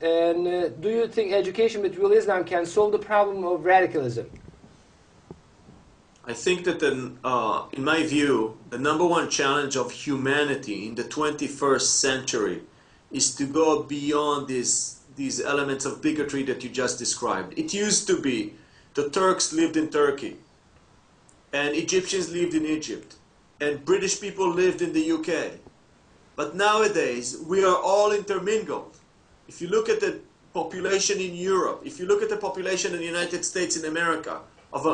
And do you think education with real Islam can solve the problem of radicalism? I think that, in my view, the #1 challenge of humanity in the 21st century is to go beyond these elements of bigotry that you just described. It used to be the Turks lived in Turkey, and Egyptians lived in Egypt, and British people lived in the UK. But nowadays, we are all intermingled. If you look at the population in Europe, if you look at the population in the United States of America, if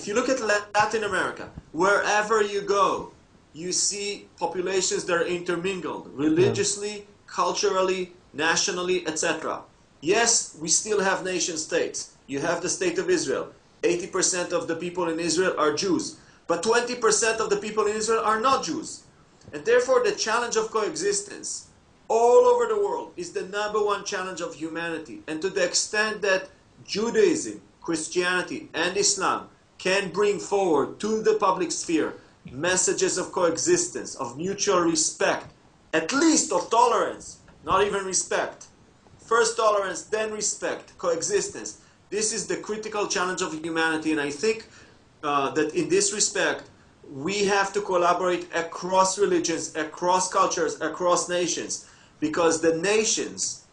you look at Latin America, wherever you go, you see populations that are intermingled, religiously, culturally, nationally, etc. Yes, we still have nation states. You have the state of Israel. 80% of the people in Israel are Jews. But 20% of the people in Israel are not Jews. And therefore, the challenge of coexistence all over the world is the #1 challenge of humanity. And to the extent that Judaism, Christianity, and Islam can bring forward to the public sphere messages of coexistence, of mutual respect, at least of tolerance, not even respect. First tolerance, then respect, coexistence. This is the critical challenge of humanity, and I think that in this respect, we have to collaborate across religions, across cultures, across nations, because the nations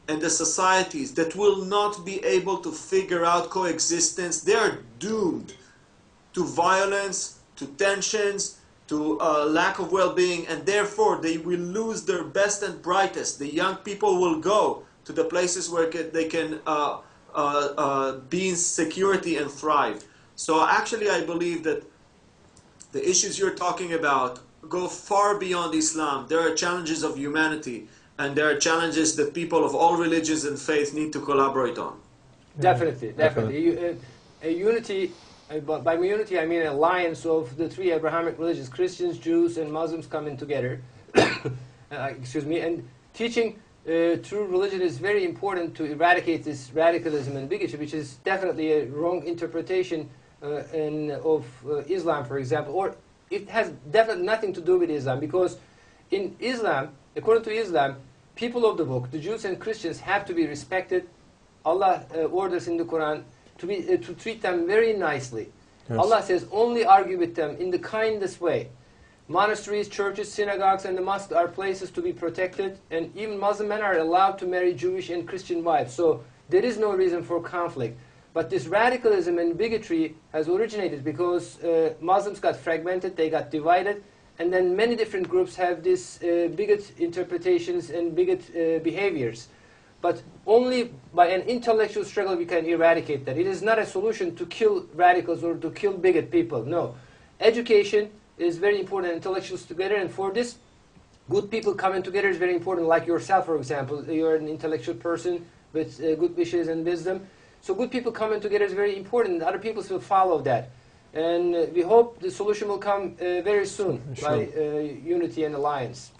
and the societies that will not be able to figure out coexistence, they are doomed to violence, to tensions, to lack of well-being, and therefore they will lose their best and brightest. The young people will go to the places where they can be in security and thrive. So actually I believe that the issues you're talking about go far beyond Islam. There are challenges of humanity, and there are challenges that people of all religions and faiths need to collaborate on. Definitely. A unity, by unity I mean an alliance of the three Abrahamic religions, Christians, Jews, and Muslims coming together. Excuse me. And teaching true religion is very important to eradicate this radicalism and bigotry, which is definitely a wrong interpretation of Islam, for example, or it has definitely nothing to do with Islam, because in Islam, according to Islam, people of the book, the Jews and Christians, have to be respected. Allah orders in the Quran to treat them very nicely. Yes. Allah says, only argue with them in the kindest way. Monasteries, churches, synagogues, and the mosques are places to be protected, and even Muslim men are allowed to marry Jewish and Christian wives. So there is no reason for conflict. But this radicalism and bigotry has originated because Muslims got fragmented, they got divided, and then many different groups have these bigot interpretations and bigot behaviors. But only by an intellectual struggle we can eradicate that. It is not a solution to kill radicals or to kill bigot people, no. Education is very important, intellectuals together, and for this, good people coming together is very important, like yourself, for example. You're an intellectual person with good wishes and wisdom. So good people coming together is very important. Other people will follow that. And we hope the solution will come very soon by unity and alliance.